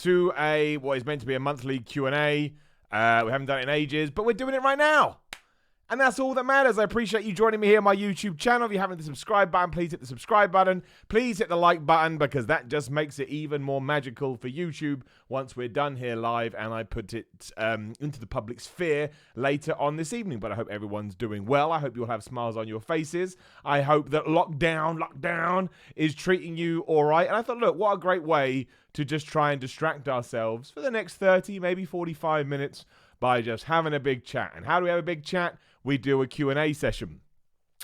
to what is meant to be a monthly Q&A. We haven't done it in ages, but we're doing it right now. And that's all that matters. I appreciate you joining me here on my YouTube channel. If you haven't hit the subscribe button, please hit the subscribe button. Please hit the like button because that just makes it even more magical for YouTube once we're done here live and I put it into the public sphere later on this evening. But I hope everyone's doing well. I hope you'll have smiles on your faces. I hope that lockdown is treating you all right. And I thought, look, what a great way to just try and distract ourselves for the next 30, maybe 45 minutes by just having a big chat. And how do we have a big chat? We do a Q&A session.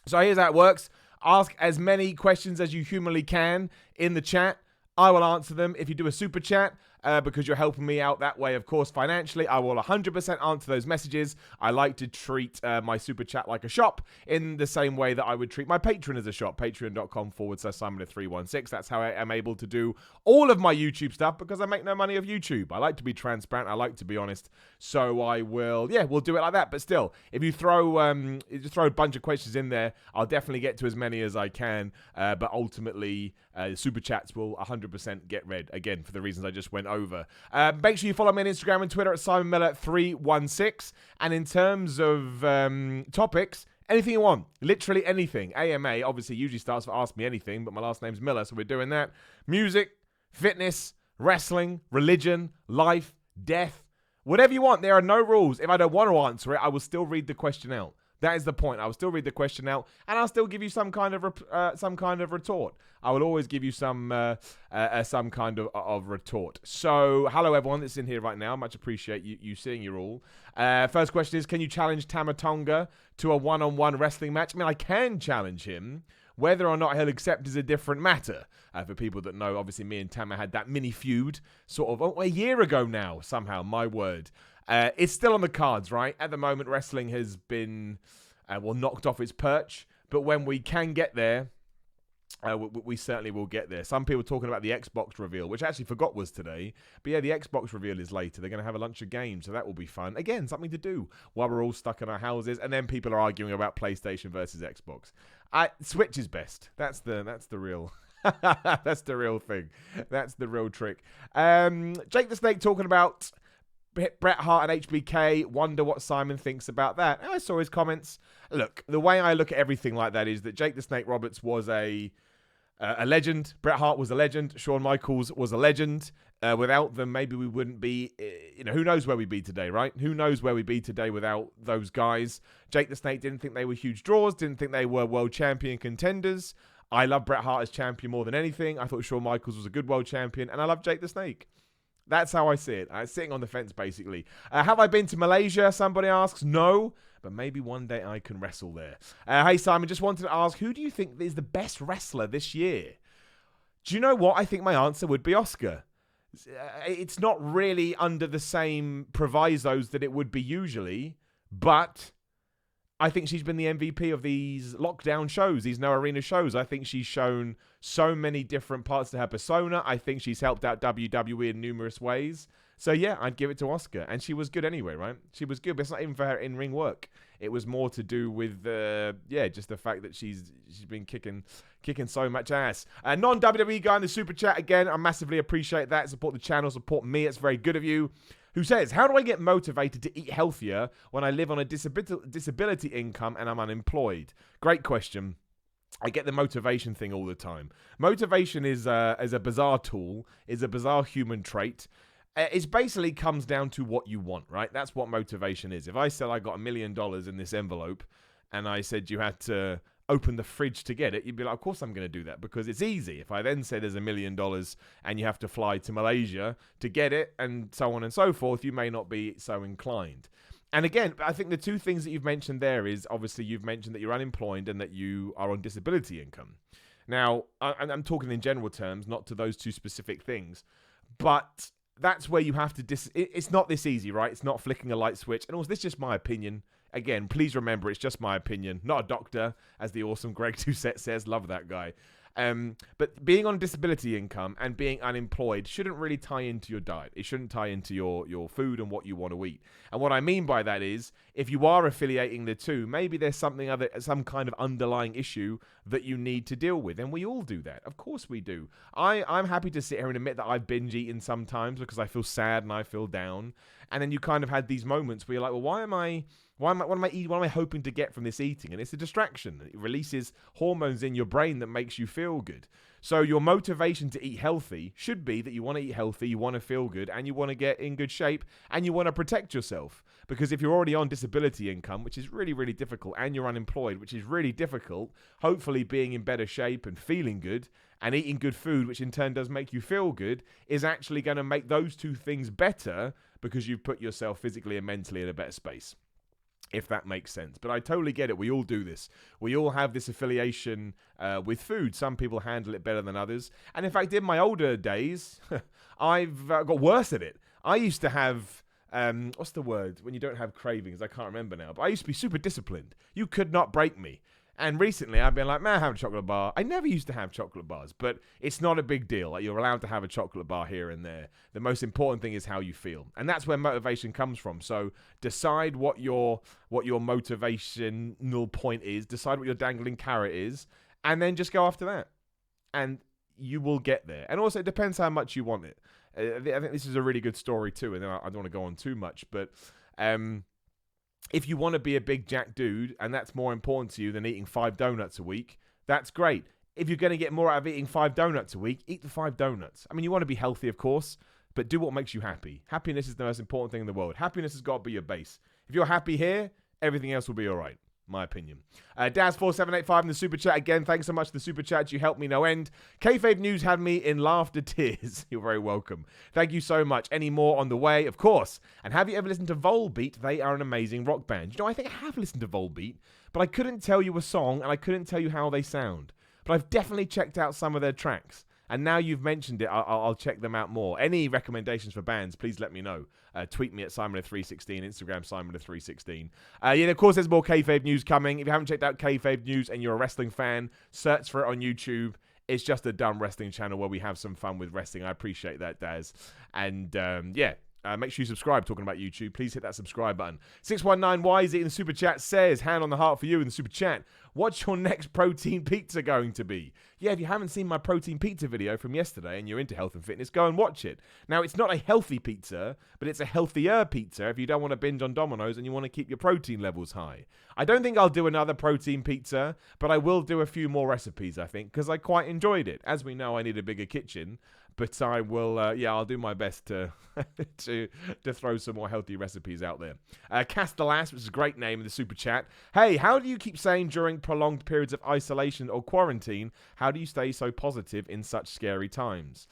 So here's how it works. Ask as many questions as you humanly can in the chat. I will answer them. If you do a super chat, because you're helping me out that way, of course, financially, I will 100% answer those messages. I like to treat my super chat like a shop in the same way that I would treat my Patreon as a shop. Patreon.com/Simon316. That's how I am able to do all of my YouTube stuff because I make no money off YouTube. I like to be transparent. I like to be honest. So I will, we'll do it like that. But still, if you throw a bunch of questions in there, I'll definitely get to as many as I can. But ultimately, super chats will 100% get read, again, for the reasons I just went over. Make sure you follow me on Instagram and Twitter at SimonMiller316. And in terms of topics, anything you want, literally anything. AMA obviously usually starts for Ask Me Anything, but my last name's Miller, so we're doing that. Music, fitness, wrestling, religion, life, death, whatever you want. There are no rules. If I don't want to answer it, I will still read the question out. That is the point. I will still read the question out, and I'll still give you some kind of retort. I will always give you some kind of retort. So, hello everyone that's in here right now. Much appreciate you seeing you all. First question is, can you challenge Tama Tonga to a one-on-one wrestling match? I mean, I can challenge him. Whether or not he'll accept is a different matter. For people that know, obviously me and Tama had that mini feud sort of a year ago now, somehow, my word. It's still on the cards, right? At the moment, wrestling has been, knocked off its perch. But when we can get there, we certainly will get there. Some people talking about the Xbox reveal, which I actually forgot was today. But yeah, the Xbox reveal is later. They're going to have a lunch of games, so that will be fun. Again, something to do while we're all stuck in our houses. And then people are arguing about PlayStation versus Xbox. Switch is best. That's the real... That's the real thing. That's the real trick. Jake the Snake talking about Bret Hart and HBK. Wonder what Simon thinks about that. I saw his comments. Look, the way I look at everything like that is that Jake the Snake Roberts was a legend. Bret Hart was a legend. Shawn Michaels was a legend. Without them, maybe we wouldn't be, who knows where we'd be today, right? Who knows where we'd be today without those guys? Jake the Snake didn't think they were huge draws, didn't think they were world champion contenders. I love Bret Hart as champion more than anything. I thought Shawn Michaels was a good world champion, and I love Jake the Snake. That's how I see it. I'm sitting on the fence, basically. Have I been to Malaysia? Somebody asks. No, but maybe one day I can wrestle there. Hey, Simon, just wanted to ask, who do you think is the best wrestler this year? Do you know what? I think my answer would be Asuka. It's not really under the same provisos that it would be usually, but I think she's been the MVP of these lockdown shows, these no arena shows. I think she's shown so many different parts to her persona. I think she's helped out WWE in numerous ways. So yeah, I'd give it to Asuka. And she was good anyway, right? She was good, but it's not even for her in-ring work. It was more to do with, just the fact that she's been kicking so much ass. Non-WWE guy in the super chat, again, I massively appreciate that. Support the channel, support me. It's very good of you. Who says, how do I get motivated to eat healthier when I live on a disability income and I'm unemployed? Great question. I get the motivation thing all the time. Motivation is a bizarre tool, is a bizarre human trait. It basically comes down to what you want, right? That's what motivation is. If I said I got $1 million in this envelope and I said you had to open the fridge to get it, you'd be like, of course I'm going to do that because it's easy. If I then say there's $1 million and you have to fly to Malaysia to get it and so on and so forth, you may not be so inclined. And again, I think the two things that you've mentioned there is obviously you've mentioned that you're unemployed and that you are on disability income. Now, I'm talking in general terms, not to those two specific things, but that's where you have to... it's not this easy, right? It's not flicking a light switch. And also, this is just my opinion. Again, please remember, it's just my opinion, not a doctor, as the awesome Greg Doucette says. Love that guy. But being on disability income and being unemployed shouldn't really tie into your diet. It shouldn't tie into your food and what you want to eat. And what I mean by that is, if you are affiliating the two, maybe there's some kind of underlying issue that you need to deal with. And we all do that. Of course we do. I'm happy to sit here and admit that I've binge eaten sometimes because I feel sad and I feel down. And then you kind of had these moments where you're like, well, what am I hoping to get from this eating? And it's a distraction. It releases hormones in your brain that makes you feel good. So your motivation to eat healthy should be that you want to eat healthy, you want to feel good, and you want to get in good shape, and you want to protect yourself. Because if you're already on disability income, which is really, really difficult, and you're unemployed, which is really difficult, hopefully being in better shape and feeling good and eating good food, which in turn does make you feel good, is actually going to make those two things better because you've put yourself physically and mentally in a better space. If that makes sense. But I totally get it. We all do this. We all have this affiliation with food. Some people handle it better than others. And in fact, in my older days, I've got worse at it. I used to have, what's the word? When you don't have cravings, I can't remember now. But I used to be super disciplined. You could not break me. And recently, I've been like, man, I have a chocolate bar. I never used to have chocolate bars, but it's not a big deal. Like, you're allowed to have a chocolate bar here and there. The most important thing is how you feel. And that's where motivation comes from. So decide what your motivational point is. Decide what your dangling carrot is. And then just go after that. And you will get there. And also, it depends how much you want it. I think this is a really good story, too. And then I don't want to go on too much, but if you want to be a big jack dude and that's more important to you than eating 5 donuts a week, that's great. If you're going to get more out of eating 5 donuts a week, eat the 5 donuts. I mean, you want to be healthy, of course, but do what makes you happy. Happiness is the most important thing in the world. Happiness has got to be your base. If you're happy here, everything else will be all right. My opinion. Daz4785 in the super chat again. Thanks so much for the super chat. You helped me no end. Kayfabe News had me in laughter tears. You're very welcome. Thank you so much. Any more on the way? Of course. And have you ever listened to Volbeat? They are an amazing rock band. You know, I think I have listened to Volbeat, but I couldn't tell you a song and I couldn't tell you how they sound. But I've definitely checked out some of their tracks. And now you've mentioned it, I'll check them out more. Any recommendations for bands, please let me know. Tweet me at Simon316, Instagram Simon316. Of course, there's more Kayfabe News coming. If you haven't checked out Kayfabe News and you're a wrestling fan, search for it on YouTube. It's just a dumb wrestling channel where we have some fun with wrestling. I appreciate that, Daz. And make sure you subscribe. Talking about YouTube, please hit that subscribe button. 619 YZ in the super chat says, hand on the heart for you in the super chat. What's your next protein pizza going to be? Yeah, if you haven't seen my protein pizza video from yesterday and you're into health and fitness, go and watch it. Now, it's not a healthy pizza, but it's a healthier pizza if you don't want to binge on Domino's and you want to keep your protein levels high. I don't think I'll do another protein pizza, but I will do a few more recipes, I think, because I quite enjoyed it. As we know, I need a bigger kitchen. But I will, I'll do my best to to throw some more healthy recipes out there. Castellas, which is a great name in the super chat. Hey, how do you keep saying during prolonged periods of isolation or quarantine, how do you stay so positive in such scary times?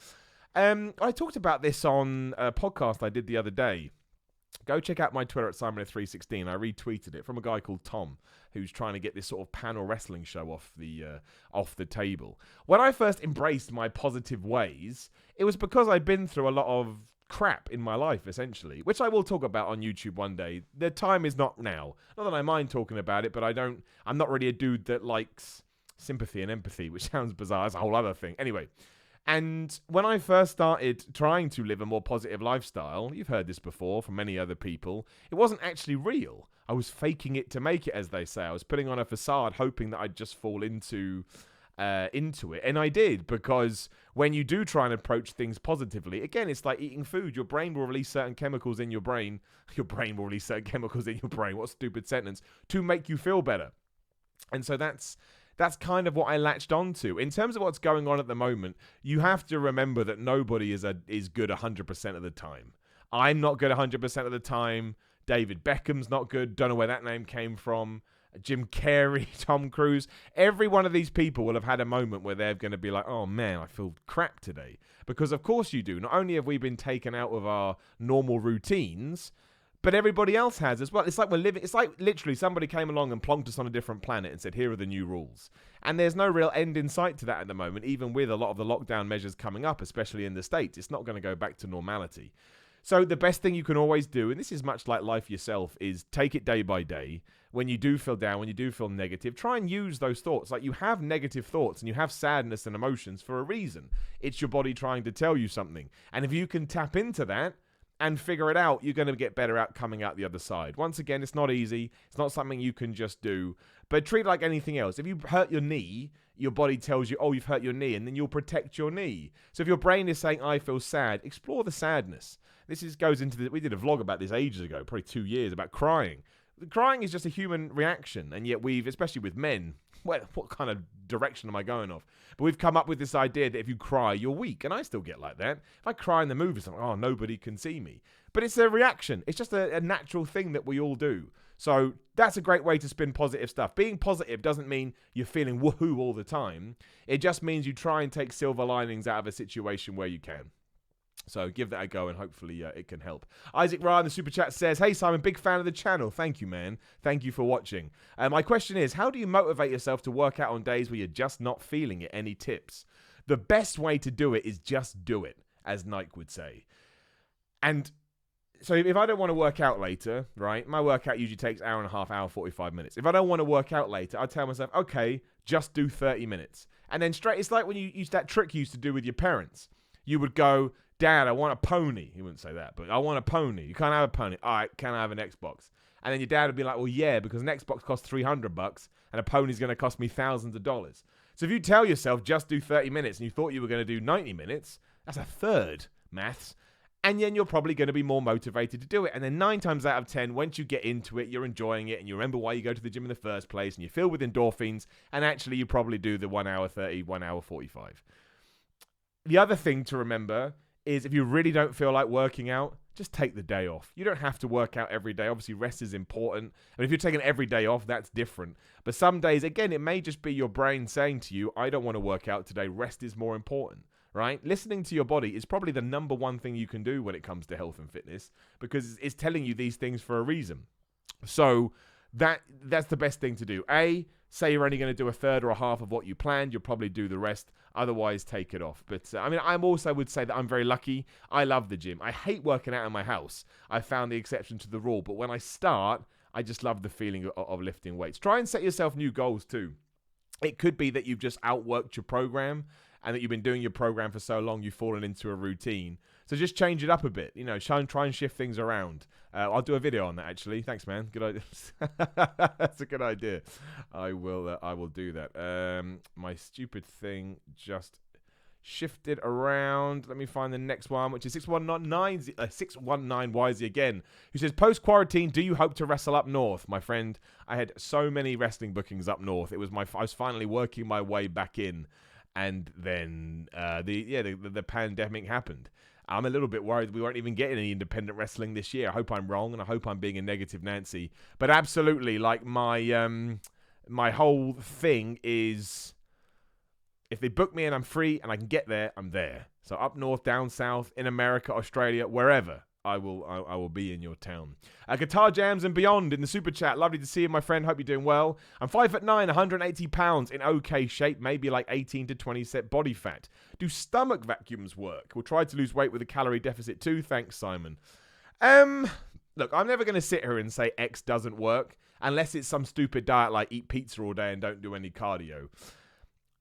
I talked about this on a podcast I did the other day. Go check out my Twitter at Simon316. I retweeted it from a guy called Tom, who's trying to get this sort of panel wrestling show off the table. When I first embraced my positive ways, it was because I'd been through a lot of crap in my life, essentially, which I will talk about on YouTube one day. The time is not now. Not that I mind talking about it, but I'm not really a dude that likes sympathy and empathy, which sounds bizarre. It's a whole other thing. Anyway. And when I first started trying to live a more positive lifestyle, you've heard this before from many other people, it wasn't actually real. I was faking it to make it, as they say. I was putting on a facade, hoping that I'd just fall into it. And I did, because when you do try and approach things positively, again, it's like eating food. Your brain will release certain chemicals in your brain. Your brain will release certain chemicals in your brain. What a stupid sentence. To make you feel better. And so that's kind of what I latched onto. In terms of what's going on at the moment, you have to remember that nobody is good 100% of the time. I'm not good 100% of the time. David Beckham's not good. Don't know where that name came from. Jim Carrey, Tom Cruise. Every one of these people will have had a moment where they're going to be like, oh man, I feel crap today. Because of course you do. Not only have we been taken out of our normal routines, but everybody else has as well. It's like it's like literally somebody came along and plonked us on a different planet and said, here are the new rules. And there's no real end in sight to that at the moment, even with a lot of the lockdown measures coming up, especially in the States. It's not going to go back to normality. So the best thing you can always do, and this is much like life yourself, is take it day by day. When you do feel down, when you do feel negative, try and use those thoughts. Like, you have negative thoughts and you have sadness and emotions for a reason. It's your body trying to tell you something. And if you can tap into that and figure it out, you're going to get better at coming out the other side. Once again, it's not easy. It's not something you can just do. But treat it like anything else. If you hurt your knee, your body tells you, oh, you've hurt your knee, and then you'll protect your knee. So if your brain is saying, I feel sad, explore the sadness. Goes into we did a vlog about this ages ago, probably 2 years, about crying. Crying is just a human reaction, and yet we've, especially with men, what kind of direction am I going off? But we've come up with this idea that if you cry, you're weak, and I still get like that. If I cry in the movies, I'm like, oh, nobody can see me. But it's a reaction. It's just a natural thing that we all do. So that's a great way to spin positive stuff. Being positive doesn't mean you're feeling woohoo all the time. It just means you try and take silver linings out of a situation where you can. So give that a go, and hopefully it can help. Isaac Ryan, the super chat, says, hey Simon, big fan of the channel. Thank you, man. Thank you for watching. My question is, how do you motivate yourself to work out on days where you're just not feeling it? Any tips? The best way to do it is just do it, as Nike would say. And so if I don't want to work out later, right, my workout usually takes hour and a half, hour 45 minutes. If I don't want to work out later, I tell myself, okay, just do 30 minutes. And then straight, it's like when you used that trick you used to do with your parents. You would go, Dad, I want a pony. He wouldn't say that, but I want a pony. You can't have a pony. All right, can I have an Xbox? And then your dad would be like, well, yeah, because an Xbox costs $300 and a pony's going to cost me thousands of dollars. So if you tell yourself just do 30 minutes and you thought you were going to do 90 minutes, that's a third maths. And then you're probably going to be more motivated to do it. And then 9 times out of 10, once you get into it, you're enjoying it and you remember why you go to the gym in the first place and you're filled with endorphins. And actually, you probably do the 1 hour 30, 1 hour 45. The other thing to remember is if you really don't feel like working out, just take the day off. You don't have to work out every day. Obviously, rest is important. And if you're taking every day off, that's different. But some days, again, it may just be your brain saying to you, I don't want to work out today. Rest is more important, right? Listening to your body is probably the number one thing you can do when it comes to health and fitness, because it's telling you these things for a reason. So that's the best thing to do. Say you're only going to do a third or a half of what you planned. You'll probably do the rest. Otherwise, take it off. But I mean, I also would say that I'm very lucky. I love the gym. I hate working out in my house. I found the exception to the rule. But when I start, I just love the feeling of lifting weights. Try and set yourself new goals too. It could be that you've just outworked your program and that you've been doing your program for so long you've fallen into a routine. So just change it up a bit. You know, try and shift things around. I'll do a video on that, actually. Thanks, man. Good idea. That's a good idea. I will do that. My stupid thing just shifted around. Let me find the next one, which is 619 Wisey again, who says, post-quarantine, do you hope to wrestle up north? My friend, I had so many wrestling bookings up north. I was finally working my way back in. And then the pandemic happened. I'm a little bit worried we won't even get any independent wrestling this year. I hope I'm wrong, and I hope I'm being a negative Nancy. But absolutely, like my whole thing is, if they book me and I'm free and I can get there, I'm there. So up north, down south, in America, Australia, wherever, I will be in your town. Guitar Jams and Beyond in the super chat. Lovely to see you, my friend. Hope you're doing well. I'm 5'9", 180 pounds, in okay shape, maybe like 18 to 20% body fat. Do stomach vacuums work? We'll try to lose weight with a calorie deficit too. Thanks, Simon. Look, I'm never going to sit here and say X doesn't work unless it's some stupid diet like eat pizza all day and don't do any cardio.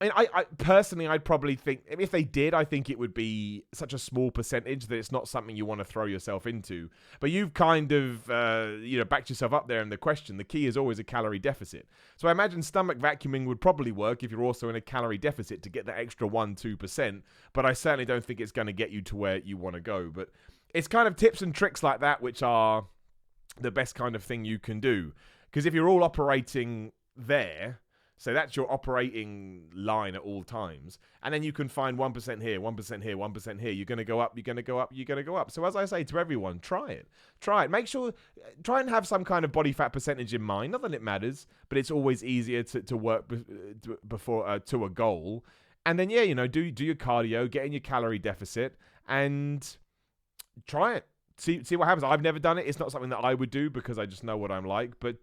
I mean, I personally, I'd probably think, if they did, I think it would be such a small percentage that it's not something you want to throw yourself into. But you've kind of, backed yourself up there in the question. The key is always a calorie deficit. So I imagine stomach vacuuming would probably work if you're also in a calorie deficit to get that extra 1-2%. But I certainly don't think it's going to get you to where you want to go. But it's kind of tips and tricks like that which are the best kind of thing you can do. Because if you're all operating there, so that's your operating line at all times. And then you can find 1% here, 1% here, 1% here. You're going to go up, you're going to go up, you're going to go up. So as I say to everyone, try it. Try it. Make sure, try and have some kind of body fat percentage in mind. Not that it matters, but it's always easier to work before to a goal. And then, do your cardio, get in your calorie deficit, and try it. See what happens. I've never done it. It's not something that I would do because I just know what I'm like. But,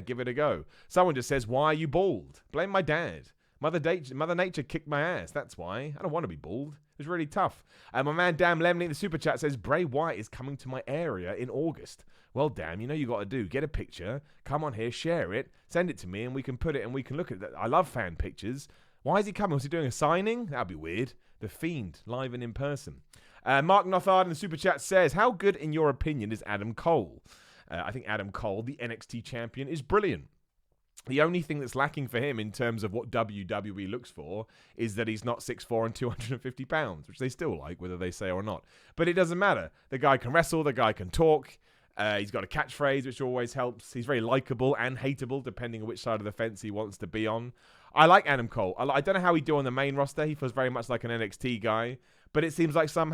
give it a go. Someone just says, why are you bald? Blame my dad. Mother Nature kicked my ass. That's why. I don't want to be bald. It was really tough. My man Dan Lemley in the super chat says, Bray Wyatt is coming to my area in August. Well, damn, you know you got to do. Get a picture, come on here, share it, send it to me, and we can put it and we can look at it. I love fan pictures. Why is he coming? Was he doing a signing? That'd be weird. The Fiend, live and in person. Mark Nothard in the super chat says, how good, in your opinion, is Adam Cole? I think Adam Cole, the NXT champion, is brilliant. The only thing that's lacking for him in terms of what WWE looks for is that he's not 6'4" and 250 pounds, which they still like, whether they say or not. But it doesn't matter. The guy can wrestle. The guy can talk. He's got a catchphrase, which always helps. He's very likable and hateable, depending on which side of the fence he wants to be on. I like Adam Cole. I don't know how he'd do on the main roster. He feels very much like an NXT guy. But it seems like some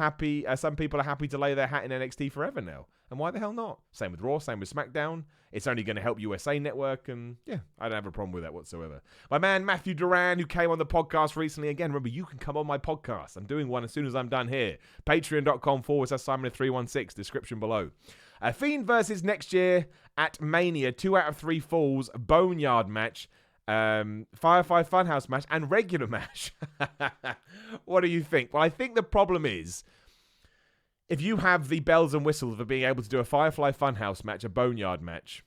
people are happy to lay their hat in NXT forever now. And why the hell not? Same with Raw, same with SmackDown. It's only going to help USA Network. And yeah, I don't have a problem with that whatsoever. My man, Matthew Duran, who came on the podcast recently. Again, remember, you can come on my podcast. I'm doing one as soon as I'm done here. Patreon.com/Simon316. Description below. Fiend versus next year at Mania. 2 out of 3 falls. Boneyard match. Firefly Funhouse match and regular match. What do you think? Well, I think the problem is if you have the bells and whistles of being able to do a Firefly Funhouse match, a Boneyard match,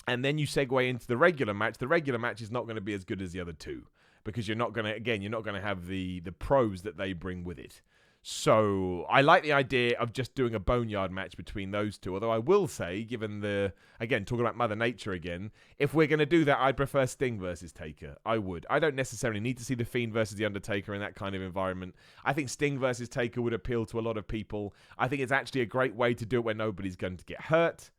and then you segue into the regular match is not going to be as good as the other two because you're not going to have the pros that they bring with it. So I like the idea of just doing a Boneyard match between those two. Although I will say, given talking about Mother Nature again, if we're going to do that, I'd prefer Sting versus Taker. I would. I don't necessarily need to see The Fiend versus The Undertaker in that kind of environment. I think Sting versus Taker would appeal to a lot of people. I think it's actually a great way to do it where nobody's going to get hurt.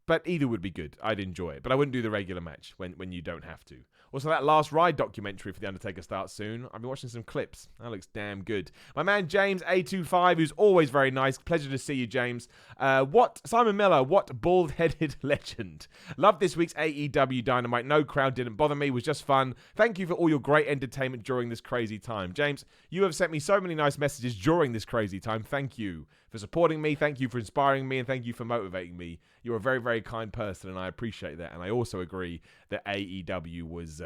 But either would be good. I'd enjoy it. But I wouldn't do the regular match when you don't have to. Also, that Last Ride documentary for The Undertaker starts soon. I've been watching some clips. That looks damn good. My man James A25, who's always very nice. Pleasure to see you, James. Simon Miller, what bald-headed legend. Love this week's AEW Dynamite. No crowd didn't bother me. It was just fun. Thank you for all your great entertainment during this crazy time. James, you have sent me so many nice messages during this crazy time. Thank you for supporting me. Thank you for inspiring me. And thank you for motivating me. You're a very, very kind person, and I appreciate that. And I also agree that AEW was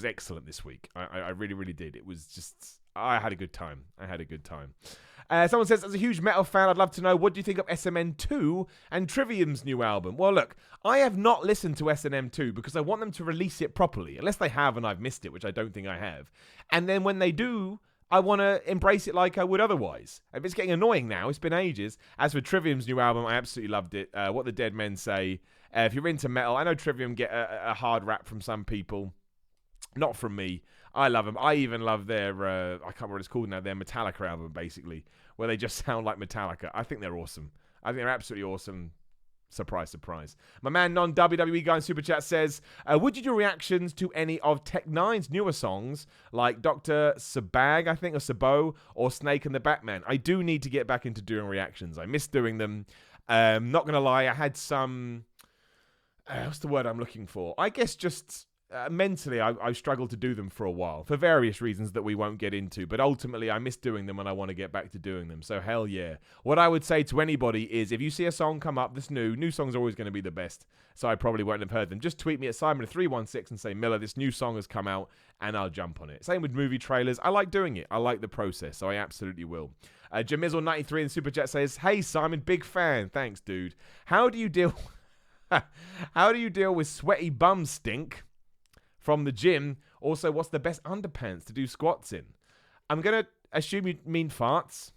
excellent this week. I really, really did. It was just, I had a good time. Someone says, as a huge metal fan, I'd love to know, what do you think of SMN2 and Trivium's new album? Well, look, I have not listened to SNM2 because I want them to release it properly, unless they have and I've missed it, which I don't think I have. And then when they do, I want to embrace it like I would otherwise. If it's getting annoying now, it's been ages. As for Trivium's new album, I absolutely loved it. What the Dead Men Say. If you're into metal, I know Trivium get a hard rap from some people. Not from me. I love them. I even love their, I can't remember what it's called now, their Metallica album, basically, where they just sound like Metallica. I think they're awesome. I think they're absolutely awesome. Surprise, surprise. My man, non-WWE guy in Super Chat says, would you do reactions to any of Tech Nine's newer songs, like Dr. Sabag, I think, or Sabo, or Snake and the Batman? I do need to get back into doing reactions. I miss doing them. Not going to lie, I had some... what's the word I'm looking for? I guess just... mentally, I struggled to do them for a while, for various reasons that we won't get into, but ultimately I miss doing them and I want to get back to doing them, so hell yeah. What I would say to anybody is, if you see a song come up that's new songs are always going to be the best, so I probably won't have heard them. Just tweet me at Simon316 and say, Miller, this new song has come out, and I'll jump on it. Same with movie trailers. I like doing it. I like the process, so I absolutely will. Jamizzle93 in Super Chat says, hey Simon, big fan. Thanks, dude. How do you deal with sweaty bum stink from the gym? Also, what's the best underpants to do squats in? I'm going to assume you mean farts.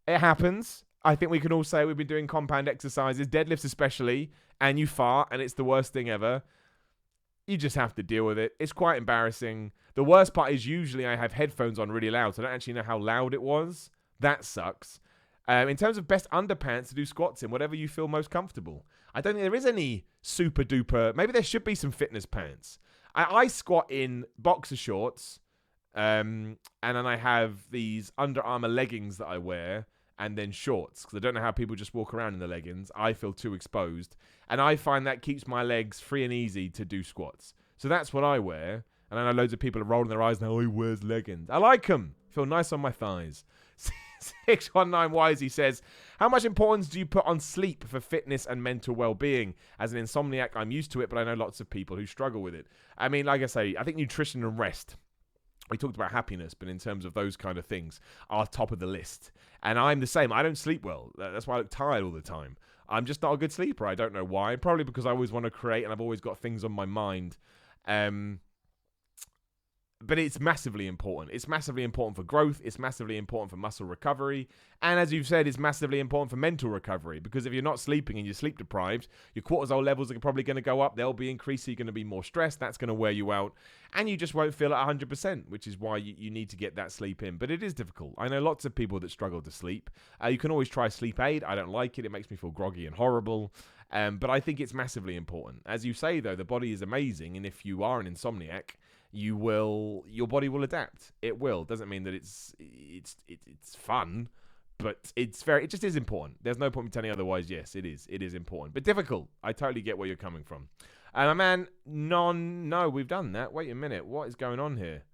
It happens. I think we can all say we've been doing compound exercises, deadlifts especially, and you fart, and it's the worst thing ever. You just have to deal with it. It's quite embarrassing. The worst part is usually I have headphones on really loud, so I don't actually know how loud it was. That sucks. In terms of best underpants to do squats in, whatever you feel most comfortable. I don't think there is any super duper. Maybe there should be some fitness pants. I squat in boxer shorts, and then I have these Under Armour leggings that I wear, and then shorts, because I don't know how people just walk around in the leggings. I feel too exposed, and I find that keeps my legs free and easy to do squats. So that's what I wear, and I know loads of people are rolling their eyes now, oh, he wears leggings. I like them. Feel nice on my thighs. 619Wisey says, how much importance do you put on sleep for fitness and mental well-being? As an insomniac, I'm used to it, but I know lots of people who struggle with it. I mean, like I say, I think nutrition and rest, we talked about happiness, but in terms of those kind of things, are top of the list. And I'm the same. I don't sleep well. That's why I look tired all the time. I'm just not a good sleeper. I don't know why. Probably because I always want to create and I've always got things on my mind. But it's massively important. It's massively important for growth. It's massively important for muscle recovery. And as you've said, it's massively important for mental recovery. Because if you're not sleeping and you're sleep deprived, your cortisol levels are probably going to go up. They'll be increased. So you're going to be more stressed. That's going to wear you out. And you just won't feel at 100%, which is why you need to get that sleep in. But it is difficult. I know lots of people that struggle to sleep. You can always try sleep aid. I don't like it. It makes me feel groggy and horrible. But I think it's massively important. As you say, though, the body is amazing. And if you are an insomniac, your body will adapt. It will. Doesn't mean that it's fun, but it just is important. There's no point in telling otherwise. Yes, it is important, but difficult. I totally get where you're coming from. My man, no, we've done that. Wait a minute, what is going on here?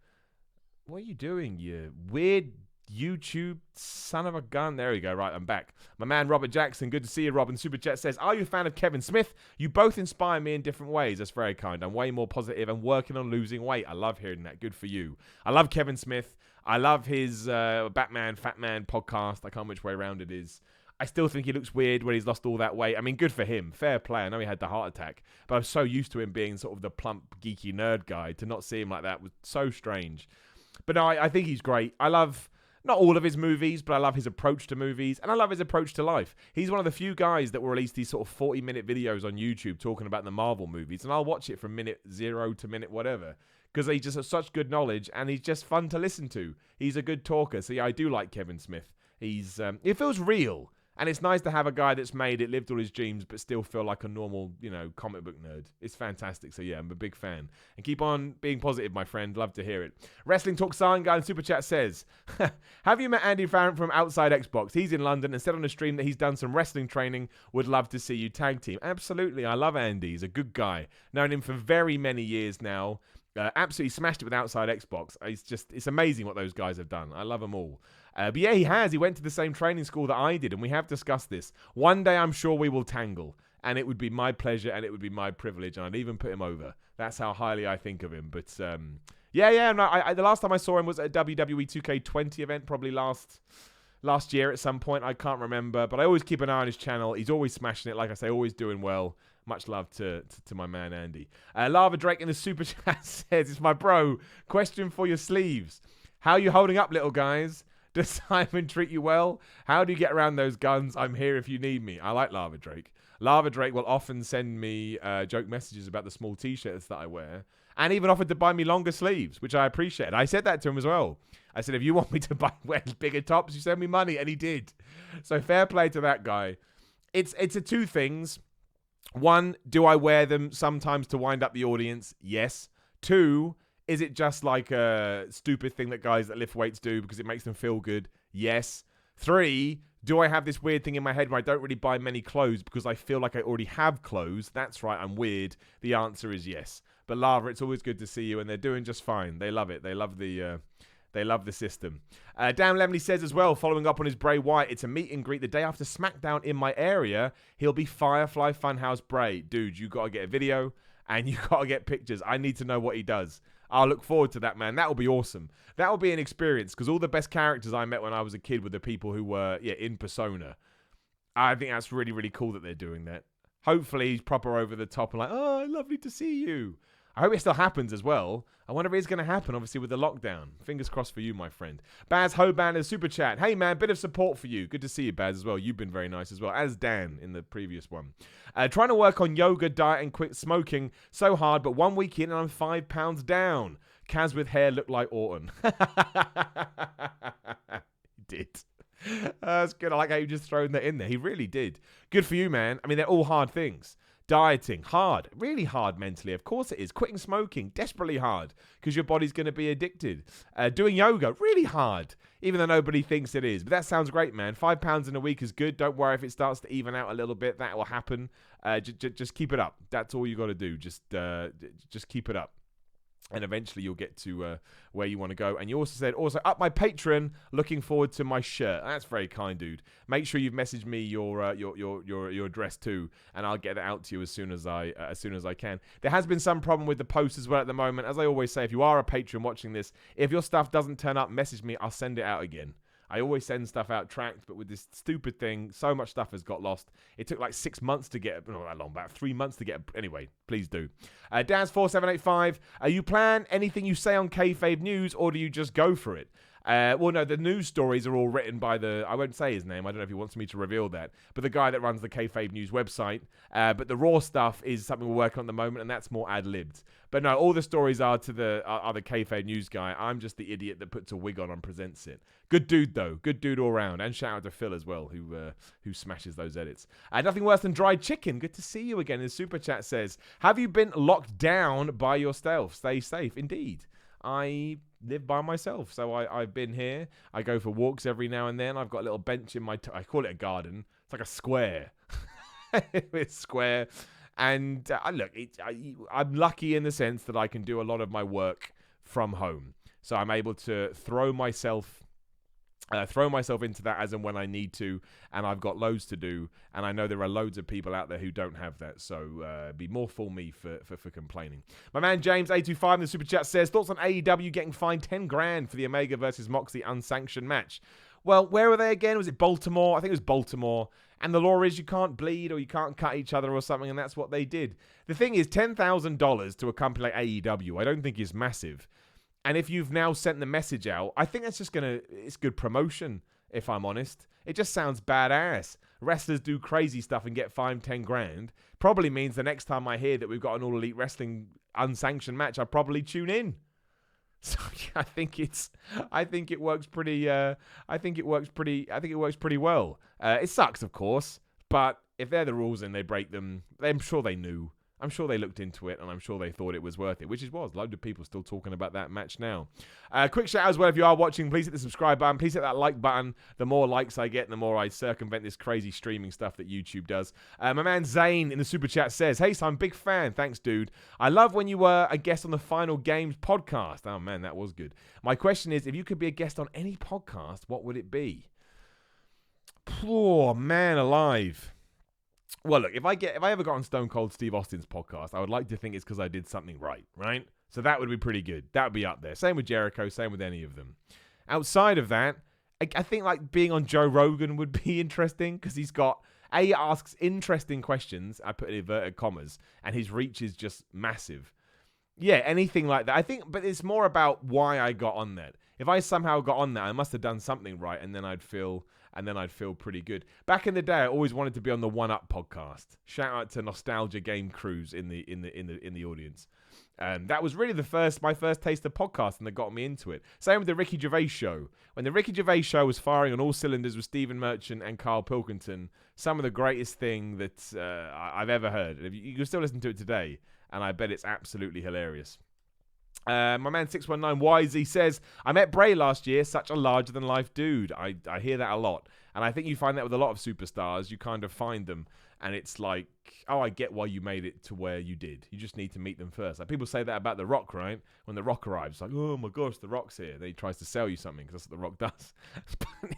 What are you doing, you weird YouTube son of a gun? There we go. Right, I'm back. My man Robert Jackson, good to see you, Robin. Super Chat says, are you a fan of Kevin Smith? You both inspire me in different ways. That's very kind. I'm way more positive and working on losing weight. I love hearing that. Good for you. I love Kevin Smith. I love his Batman Fat Man podcast. I can't remember which way around it is. I still think he looks weird when he's lost all that weight. I mean, good for him. Fair play. I know he had the heart attack, but I'm so used to him being sort of the plump, geeky nerd guy. To not see him like that was so strange. But no, I think he's great. I love not all of his movies, but I love his approach to movies, and I love his approach to life. He's one of the few guys that will release these sort of 40-minute videos on YouTube talking about the Marvel movies, and I'll watch it from minute 0 to minute whatever, because he just has such good knowledge, and he's just fun to listen to. He's a good talker, so yeah, I do like Kevin Smith. It feels real. And it's nice to have a guy that's made it, lived all his dreams, but still feel like a normal, comic book nerd. It's fantastic. So, yeah, I'm a big fan. And keep on being positive, my friend. Love to hear it. Wrestling Talk Sign Guy in Super Chat says, have you met Andy Farron from Outside Xbox? He's in London and said on the stream that he's done some wrestling training. Would love to see you tag team. Absolutely. I love Andy. He's a good guy. Known him for very many years now. Absolutely smashed it with Outside Xbox. It's amazing what those guys have done. I love them all. But yeah, he has. He went to the same training school that I did, and we have discussed this. One day I'm sure we will tangle, and it would be my pleasure, and it would be my privilege, and I'd even put him over. That's how highly I think of him. But yeah. No, the last time I saw him was at a WWE 2K20 event, probably last year at some point. I can't remember, but I always keep an eye on his channel. He's always smashing it. Like I say, always doing well. Much love to my man, Andy. Lava Drake in the Super Chat says, it's my bro. Question for your sleeves. How are you holding up, little guys? Does Simon treat you well? How do you get around those guns? I'm here if you need me. I like Lava Drake. Lava Drake will often send me joke messages about the small t-shirts that I wear, and even offered to buy me longer sleeves, which I appreciate. I said that to him as well. I said, if you want me to wear bigger tops, you send me money, and he did. So fair play to that guy. It's a two things. One, do I wear them sometimes to wind up the audience? Yes. Two, is it just like a stupid thing that guys that lift weights do because it makes them feel good? Yes. Three, do I have this weird thing in my head where I don't really buy many clothes because I feel like I already have clothes? That's right, I'm weird. The answer is yes. But Lava, it's always good to see you, and they're doing just fine. They love it. They love the system. Dan Lemley says as well, following up on his Bray Wyatt, it's a meet and greet the day after SmackDown in my area. He'll be Firefly Funhouse Bray. Dude, you got to get a video, and you got to get pictures. I need to know what he does. I'll look forward to that, man. That will be awesome. That will be an experience, because all the best characters I met when I was a kid were the people who were in Persona. I think that's really, really cool that they're doing that. Hopefully he's proper over the top and like, oh, lovely to see you. I hope it still happens as well. I wonder if it's going to happen, obviously, with the lockdown. Fingers crossed for you, my friend. Baz Hoban is super chat. Hey, man, bit of support for you. Good to see you, Baz, as well. You've been very nice as well, as Dan in the previous one. Trying to work on yoga, diet, and quit smoking. So hard, but 1 week in and I'm 5 pounds down. Kaz with hair looked like Orton. He did. That's good. I like how you just thrown that in there. He really did. Good for you, man. I mean, they're all hard things. Dieting, hard, really hard mentally. Of course it is. Quitting smoking, desperately hard because your body's going to be addicted. Doing yoga, really hard, even though nobody thinks it is. But that sounds great, man. 5 pounds in a week is good. Don't worry if it starts to even out a little bit. That will happen. Just keep it up. That's all you got to do. Just keep it up. And eventually you'll get to where you want to go. And you also said, also up my Patreon, looking forward to my shirt. That's very kind, dude. Make sure you've messaged me your address too, and I'll get it out to you as soon as I can. There has been some problem with the post as well at the moment. As I always say, if you are a patron watching this, if your stuff doesn't turn up, message me. I'll send it out again. I always send stuff out tracked, but with this stupid thing, so much stuff has got lost. It took like 6 months to get, not that long, about 3 months to get. Anyway, please do. Daz4785, you plan anything you say on Kayfabe News, or do you just go for it? Well, no, the news stories are all written by I won't say his name, I don't know if he wants me to reveal that, but the guy that runs the Kayfabe News website. But the raw stuff is something we're working on at the moment, and that's more ad-libbed. But no, all the stories are the Kayfabe News guy. I'm just the idiot that puts a wig on and presents it. Good dude, though. Good dude all round. And shout out to Phil as well, who smashes those edits. Nothing worse than dried chicken. Good to see you again. His super chat says, have you been locked down by yourself? Stay safe. Indeed. I live by myself, so I've been here. I go for walks every now and then. I've got a little bench in I call it a garden. It's like a square. It's square. And look, I'm lucky in the sense that I can do a lot of my work from home. So I'm able to throw myself into that as and when I need to, and I've got loads to do, and I know there are loads of people out there who don't have that, so be more for me for complaining. My man James825 in the super chat says, thoughts on AEW getting fined 10 grand for the Omega versus Moxley unsanctioned match? Well, where were they again? Was it Baltimore? I think it was Baltimore. And the law is you can't bleed or you can't cut each other or something, and that's what they did. The thing is, $10,000 to a company like AEW, I don't think is massive. And if you've now sent the message out, I think that's just it's good promotion, if I'm honest. It just sounds badass. Wrestlers do crazy stuff and get fined 10 grand. Probably means the next time I hear that we've got an All Elite Wrestling unsanctioned match, I'll probably tune in. So yeah, I think it works pretty well. It sucks, of course, but if they're the rules and they break them, I'm sure they knew. I'm sure they looked into it, and I'm sure they thought it was worth it, which it was. Loads of people still talking about that match now. Quick shout out as well, if you are watching, please hit the subscribe button. Please hit that like button. The more likes I get, the more I circumvent this crazy streaming stuff that YouTube does. My man Zane in the super chat says, hey, so I'm a big fan. Thanks, dude. I love when you were a guest on the Final Games podcast. Oh, man, that was good. My question is, if you could be a guest on any podcast, what would it be? Poor man alive. Well, look, if I ever got on Stone Cold Steve Austin's podcast, I would like to think it's because I did something right? So that would be pretty good. That would be up there. Same with Jericho, same with any of them. Outside of that, I think like being on Joe Rogan would be interesting because he asks interesting questions, I put in inverted commas, and his reach is just massive. Yeah, anything like that. I think, but it's more about why I got on that. If I somehow got on that, I must have done something right, and then I'd feel pretty good. Back in the day, I always wanted to be on the One Up podcast. Shout out to Nostalgia Game Cruise in the audience. That was really my first taste of podcasting that got me into it. Same with the Ricky Gervais show. When the Ricky Gervais show was firing on all cylinders with Stephen Merchant and Carl Pilkington, some of the greatest thing that I've ever heard. You can still listen to it today, and I bet it's absolutely hilarious. My man 619YZ says, I met Bray last year, such a larger-than-life dude. I hear that a lot. And I think you find that with a lot of superstars. You kind of find them, and it's like, oh, I get why you made it to where you did. You just need to meet them first. Like people say that about The Rock, right? When The Rock arrives, it's like, oh my gosh, The Rock's here. Then he tries to sell you something because that's what The Rock does.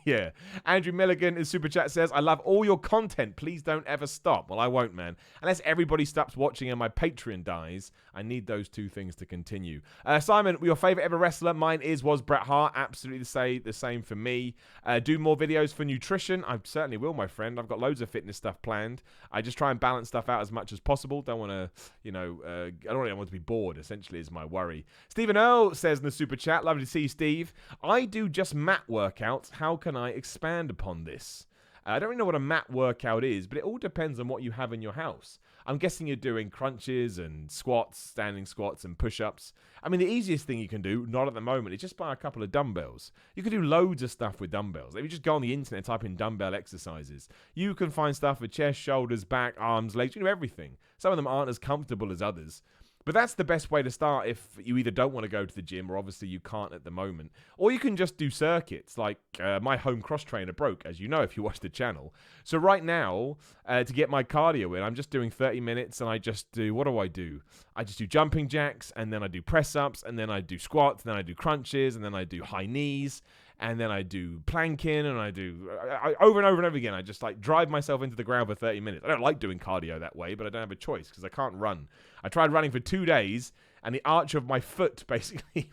Yeah. Andrew Milligan in Super Chat says, I love all your content. Please don't ever stop. Well, I won't, man. Unless everybody stops watching and my Patreon dies, I need those two things to continue. Simon, your favorite ever wrestler? Mine was Bret Hart. Absolutely the same for me. Do more videos for nutrition? I certainly will, my friend. I've got loads of fitness stuff planned. I just try and balance stuff out as much as possible. Don't want to, I don't really want to be bored, essentially, is my worry. Stephen Earl says in the super chat, lovely to see you, Steve. I do just mat workouts. How can I expand upon this? I don't really know what a mat workout is, but it all depends on what you have in your house. I'm guessing you're doing crunches and squats, standing squats and push-ups. I mean, the easiest thing you can do, not at the moment, is just buy a couple of dumbbells. You can do loads of stuff with dumbbells. If you just go on the internet and type in dumbbell exercises, you can find stuff for chest, shoulders, back, arms, legs. You can do everything. Some of them aren't as comfortable as others. But that's the best way to start if you either don't want to go to the gym or obviously you can't at the moment. Or you can just do circuits. Like my home cross trainer broke, as you know, if you watch the channel. So right now, to get my cardio in, I'm just doing 30 minutes and I just do, what do? I just do jumping jacks, and then I do press-ups, and then I do squats, and then I do crunches, and then I do high knees, and then I do planking, and I do over and over and over again. I just like drive myself into the ground for 30 minutes. I don't like doing cardio that way, but I don't have a choice because I can't run. I tried running for 2 days, and the arch of my foot basically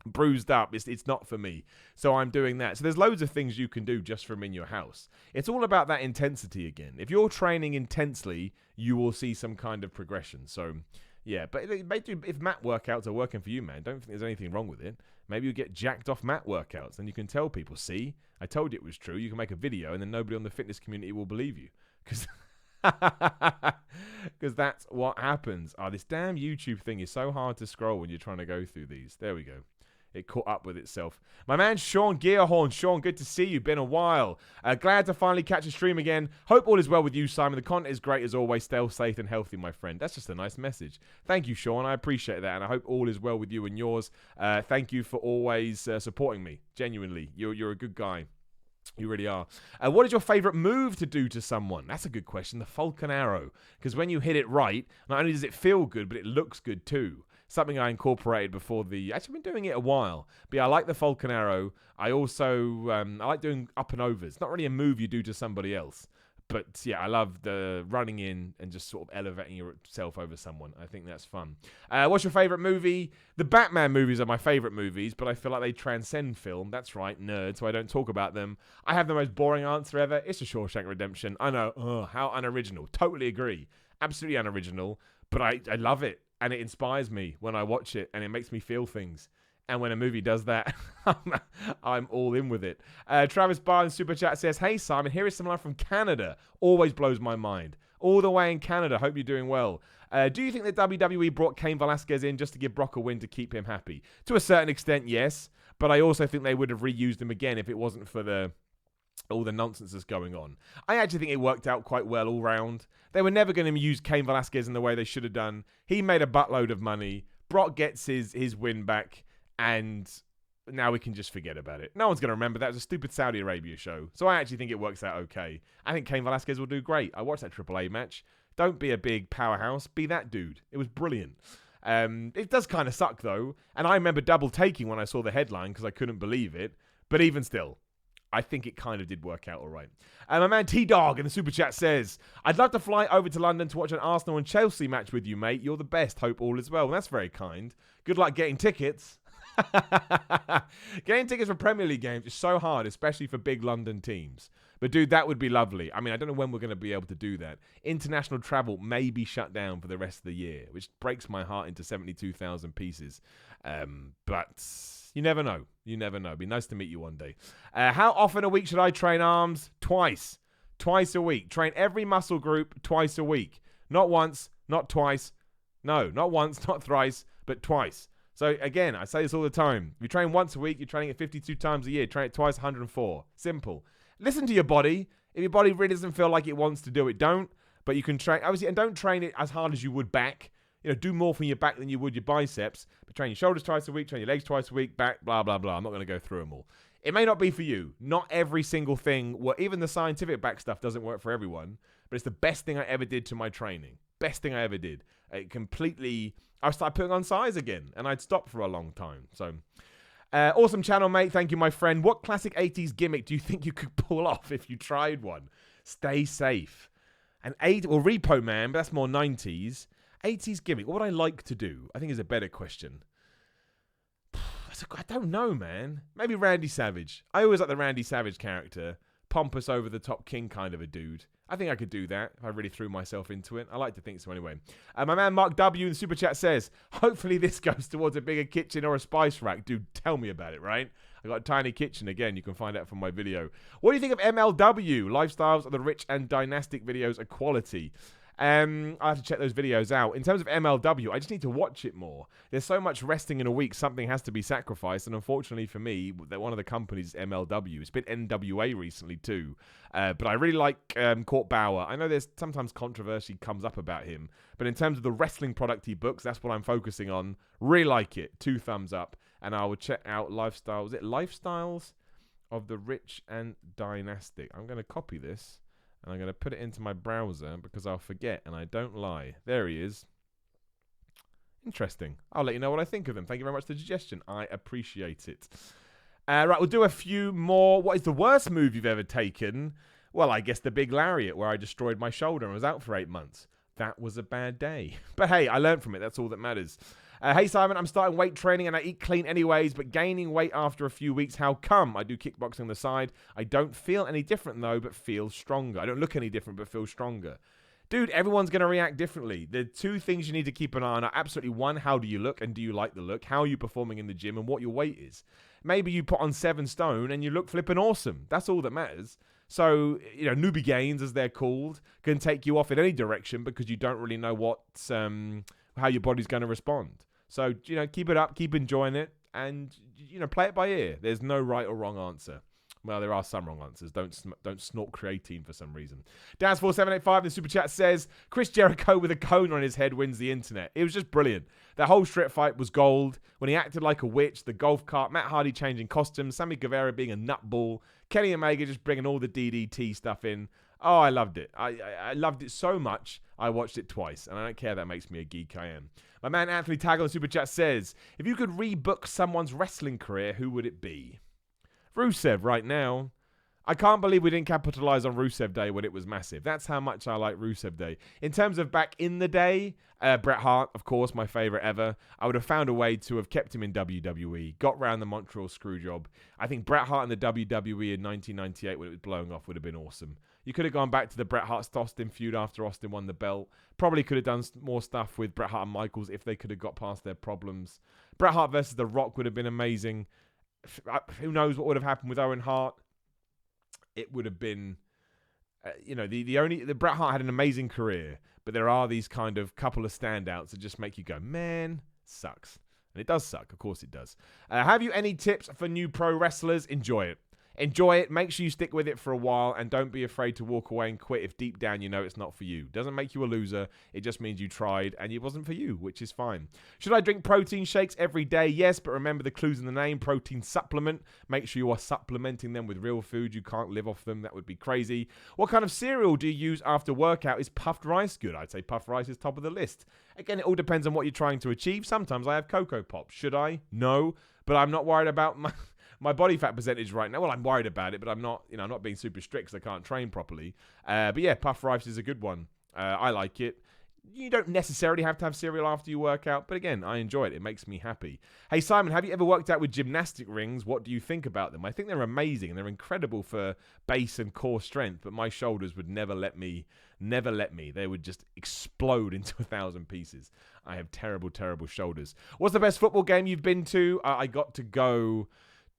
bruised up. It's not for me. So I'm doing that. So there's loads of things you can do just from in your house. It's all about that intensity again. If you're training intensely, you will see some kind of progression. So yeah, but if mat workouts are working for you, man, don't think there's anything wrong with it. Maybe you get jacked off mat workouts, and you can tell people, see, I told you it was true. You can make a video, and then nobody on the fitness community will believe you. Because that's what happens. Oh, this damn YouTube thing is so hard to scroll when you're trying to go through these. There we go. It caught up with itself. My man, Sean Gearhorn. Sean, good to see you. Been a while. Glad to finally catch a stream again. Hope all is well with you, Simon. The content is great as always. Stay safe and healthy, my friend. That's just a nice message. Thank you, Sean. I appreciate that, and I hope all is well with you and yours. Thank you for always supporting me. Genuinely. You're a good guy. You really are. What is your favourite move to do to someone? That's a good question. The Falcon Arrow. Because when you hit it right, not only does it feel good, but it looks good too. Something I incorporated before the... Actually, I've been doing it a while. But yeah, I like the Falcon Arrow. I also... I like doing up and overs. Not really a move you do to somebody else. But yeah, I love the running in and just sort of elevating yourself over someone. I think that's fun. What's your favourite movie? The Batman movies are my favourite movies, but I feel like they transcend film. That's right, nerd, so I don't talk about them. I have the most boring answer ever. It's a Shawshank Redemption. I know, how unoriginal. Totally agree. Absolutely unoriginal, but I love it. And it inspires me when I watch it, and it makes me feel things. And when a movie does that, I'm all in with it. Travis Barnes Super Chat says, hey, Simon, here is some love from Canada. Always blows my mind. All the way in Canada. Hope you're doing well. Do you think that WWE brought Cain Velasquez in just to give Brock a win to keep him happy? To a certain extent, yes. But I also think they would have reused him again if it wasn't for all the nonsense that's going on. I actually think it worked out quite well all round. They were never going to use Cain Velasquez in the way they should have done. He made a buttload of money. Brock gets his win back. And now we can just forget about it. No one's going to remember that. It was a stupid Saudi Arabia show. So I actually think it works out okay. I think Cain Velasquez will do great. I watched that AAA match. Don't be a big powerhouse. Be that dude. It was brilliant. It does kind of suck, though. And I remember double taking when I saw the headline because I couldn't believe it. But even still, I think it kind of did work out all right. My man T-Dog in the Super Chat says, I'd love to fly over to London to watch an Arsenal and Chelsea match with you, mate. You're the best. Hope all is well. Well, that's very kind. Good luck getting tickets. Getting tickets for Premier League games is so hard, especially for big London teams. But dude, that would be lovely. I mean, I don't know when we're going to be able to do that. International travel may be shut down for the rest of the year, which breaks my heart into 72,000 pieces. But you never know. You never know. It'd be nice to meet you one day. How often a week should I train arms? Twice. Twice a week. Train every muscle group twice a week. Not once, not twice. No, not once, not thrice, but twice. So, again, I say this all the time. If you train once a week, you're training it 52 times a year. Train it twice, 104. Simple. Listen to your body. If your body really doesn't feel like it wants to do it, don't. But you can train, obviously, and don't train it as hard as you would back. You know, do more from your back than you would your biceps. But train your shoulders twice a week, train your legs twice a week, back, blah, blah, blah. I'm not going to go through them all. It may not be for you. Not every single thing, even the scientific back stuff doesn't work for everyone. But it's the best thing I ever did to my training. Best thing I ever did. I started putting on size again, and I'd stopped for a long time. So, awesome channel, mate. Thank you, my friend. What classic 80s gimmick do you think you could pull off if you tried one? Stay safe. Repo Man, but that's more 90s. 80s gimmick. What would I like to do? I think is a better question. I don't know, man. Maybe Randy Savage. I always like the Randy Savage character. Pompous, over-the-top king kind of a dude. I think I could do that if I really threw myself into it. I like to think so anyway. My man Mark W in the Super Chat says, hopefully this goes towards a bigger kitchen or a spice rack. Dude, tell me about it, right? I got a tiny kitchen again. You can find out from my video. What do you think of MLW? Lifestyles of the rich and dynastic videos are quality. I have to check those videos out. In terms of MLW, I just need to watch it more. There's so much wrestling in a week, something has to be sacrificed. And unfortunately for me, one of the companies is MLW. It's been NWA recently too. But I really like Court Bauer. I know there's sometimes controversy comes up about him. But in terms of the wrestling product he books, that's what I'm focusing on. Really like it. 2 thumbs up. And I will check out Lifestyle. Was it Lifestyles of the Rich and Dynastic? I'm going to copy this. And I'm going to put it into my browser because I'll forget, and I don't lie. There he is. Interesting. I'll let you know what I think of him. Thank you very much for the suggestion. I appreciate it. Right, we'll do a few more. What is the worst move you've ever taken? Well, I guess the big lariat where I destroyed my shoulder and was out for 8 months. That was a bad day. But hey, I learned from it. That's all that matters. Hey Simon, I'm starting weight training and I eat clean anyways, but gaining weight after a few weeks. How come? I do kickboxing on the side. I don't feel any different though, but feel stronger. I don't look any different, but feel stronger. Dude, everyone's going to react differently. The 2 things you need to keep an eye on are absolutely 1, how do you look and do you like the look? How are you performing in the gym and what your weight is? Maybe you put on 7 stone and you look flipping awesome. That's all that matters. So, newbie gains, as they're called, can take you off in any direction because you don't really know how your body's going to respond. So, keep it up, keep enjoying it, and, play it by ear. There's no right or wrong answer. Well, there are some wrong answers. Don't snort creatine for some reason. Daz4785 in the super chat says, Chris Jericho with a cone on his head wins the internet. It was just brilliant. That whole strip fight was gold. When he acted like a witch, the golf cart, Matt Hardy changing costumes, Sammy Guevara being a nutball, Kenny Omega just bringing all the DDT stuff in. Oh, I loved it. I loved it so much, I watched it twice. And I don't care, that makes me a geek, I am. My man Anthony Taggle in the super chat says, if you could rebook someone's wrestling career, who would it be? Rusev right now. I can't believe we didn't capitalize on Rusev Day when it was massive. That's how much I like Rusev Day. In terms of back in the day, Bret Hart, of course, my favorite ever. I would have found a way to have kept him in WWE, got round the Montreal Screwjob. I think Bret Hart in the WWE in 1998 when it was blowing off would have been awesome. You could have gone back to the Bret Hart-Austin feud after Austin won the belt. Probably could have done more stuff with Bret Hart and Michaels if they could have got past their problems. Bret Hart versus The Rock would have been amazing. Who knows what would have happened with Owen Hart? It would have been, the Bret Hart had an amazing career, but there are these kind of couple of standouts that just make you go, man, sucks. And it does suck. Of course it does. Have you any tips for new pro wrestlers? Enjoy it. Enjoy it. Make sure you stick with it for a while and don't be afraid to walk away and quit if deep down you know it's not for you. Doesn't make you a loser. It just means you tried and it wasn't for you, which is fine. Should I drink protein shakes every day? Yes, but remember the clues in the name. Protein supplement. Make sure you are supplementing them with real food. You can't live off them. That would be crazy. What kind of cereal do you use after workout? Is puffed rice good? I'd say puffed rice is top of the list. Again, it all depends on what you're trying to achieve. Sometimes I have Cocoa Pops. Should I? No, but I'm not worried about my body fat percentage right now. Well, I'm worried about it, but I'm not, I'm not being super strict because I can't train properly. But yeah, puff rice is a good one. I like it. You don't necessarily have to have cereal after you work out, but again, I enjoy it. It makes me happy. Hey, Simon, have you ever worked out with gymnastic rings? What do you think about them? I think they're amazing and they're incredible for base and core strength, but my shoulders would never let me. They would just explode into 1,000 pieces. I have terrible, terrible shoulders. What's the best football game you've been to? I got to go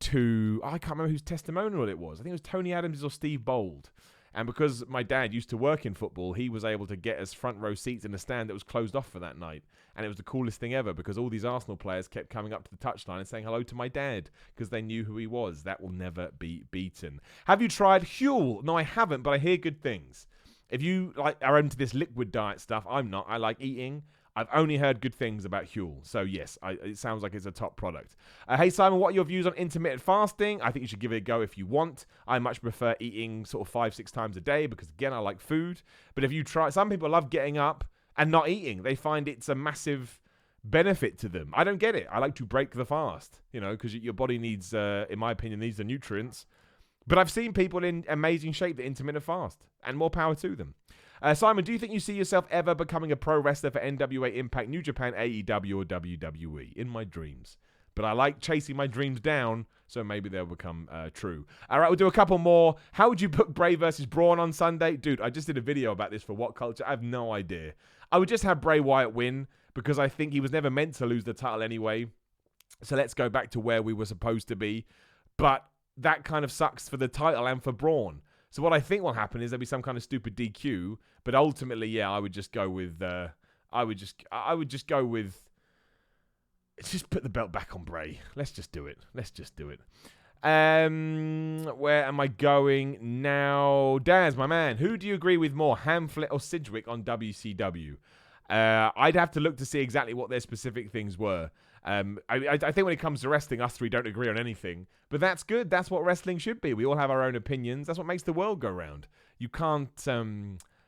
to, I can't remember whose testimonial it was. I think it was Tony Adams or Steve Bold. And because my dad used to work in football, he was able to get us front row seats in a stand that was closed off for that night. And it was the coolest thing ever because all these Arsenal players kept coming up to the touchline and saying hello to my dad because they knew who he was. That will never be beaten. Have you tried Huel? No, I haven't, but I hear good things. If you are into this liquid diet stuff, I'm not. I like eating. I've only heard good things about Huel. So, yes, it sounds like it's a top product. Hey, Simon, what are your views on intermittent fasting? I think you should give it a go if you want. I much prefer eating sort of 5-6 times a day because, again, I like food. But if you try, some people love getting up and not eating. They find it's a massive benefit to them. I don't get it. I like to break the fast, because your body needs, in my opinion, needs the nutrients. But I've seen people in amazing shape that intermittent fast, and more power to them. Simon, do you think you see yourself ever becoming a pro wrestler for NWA Impact, New Japan, AEW, or WWE? In my dreams. But I like chasing my dreams down, so maybe they'll become true. All right, we'll do a couple more. How would you book Bray versus Braun on Sunday? Dude, I just did a video about this for What Culture. I have no idea. I would just have Bray Wyatt win, because I think he was never meant to lose the title anyway. So let's go back to where we were supposed to be. But that kind of sucks for the title and for Braun. So what I think will happen is there'll be some kind of stupid DQ, but ultimately, yeah, I would just go with just put the belt back on Bray. Let's just do it. Where am I going now? Daz, my man, who do you agree with more, Hamflet or Sidgwick on WCW? I'd have to look to see exactly what their specific things were. I think when it comes to wrestling, us three don't agree on anything, but that's good. That's what wrestling should be. We all have our own opinions. That's what makes the world go round. You can't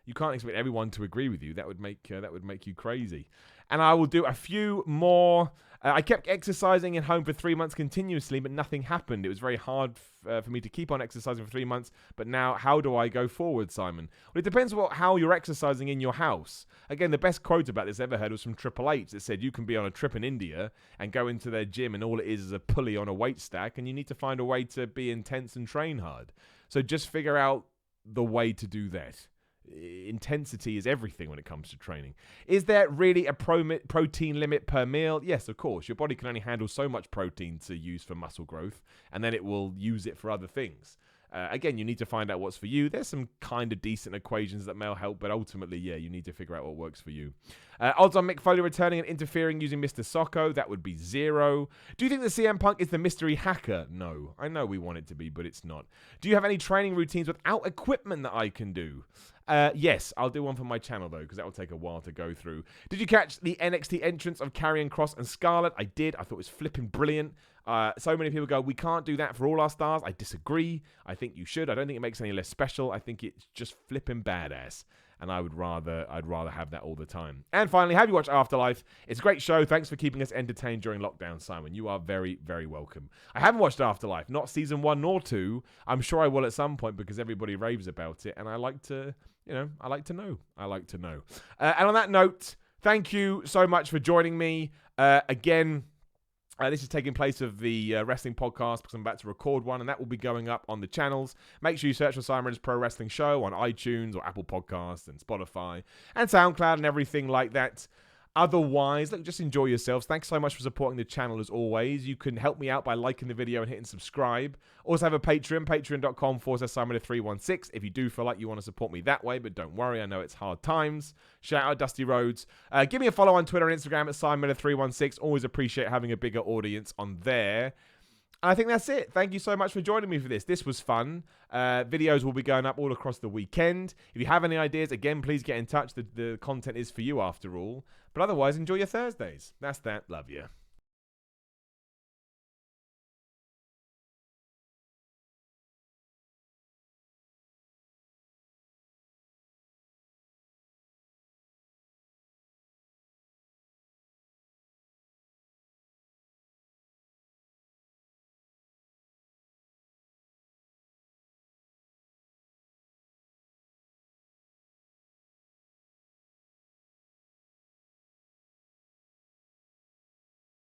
expect everyone to agree with you. That would make you crazy. And I will do a few more. I kept exercising at home for 3 months continuously, but nothing happened. It was very hard for me to keep on exercising for 3 months. But now, how do I go forward, Simon? Well, it depends how you're exercising in your house. Again, the best quote about this I ever heard was from Triple H that said you can be on a trip in India and go into their gym and all it is a pulley on a weight stack, and you need to find a way to be intense and train hard. So just figure out the way to do that. Intensity is everything when it comes to training. Is there really a protein limit per meal? Yes, of course. Your body can only handle so much protein to use for muscle growth, and then it will use it for other things. Again, you need to find out what's for you. There's some kind of decent equations that may help, but ultimately, yeah, you need to figure out what works for you. Odds on Mick Foley returning and interfering using Mr. Socko, that would be 0. Do you think the CM Punk is the mystery hacker? No. I know we want it to be, but it's not. Do you have any training routines without equipment that I can do? Yes, I'll do one for my channel, though, because that will take a while to go through. Did you catch the NXT entrance of Karrion Kross and Scarlett? I did. I thought it was flipping brilliant. So many people go, we can't do that for all our stars. I disagree. I think you should. I don't think it makes it any less special. I think it's just flipping badass. And I'd rather have that all the time. And finally, have you watched Afterlife? It's a great show. Thanks for keeping us entertained during lockdown, Simon. You are very, very welcome. I haven't watched Afterlife, not season 1 nor 2. I'm sure I will at some point because everybody raves about it. And I like to know. And on that note, thank you so much for joining me. Again, this is taking place of the wrestling podcast because I'm about to record one, and that will be going up on the channels. Make sure you search for Simon's Pro Wrestling Show on iTunes or Apple Podcasts and Spotify and SoundCloud and everything like that. Otherwise, look, just enjoy yourselves. Thanks so much for supporting the channel as always. You can help me out by liking the video and hitting subscribe. Also have a Patreon, patreon.com/Simon316 if you do feel like you want to support me that way, but don't worry, I know it's hard times. Shout out Dusty Rhodes. Give me a follow on Twitter and Instagram at Simon316. Always appreciate having a bigger audience on there. I think that's it. Thank you so much for joining me for this. This was fun. Videos will be going up all across the weekend. If you have any ideas, again, please get in touch. The content is for you after all. But otherwise, enjoy your Thursdays. That's that. Love you.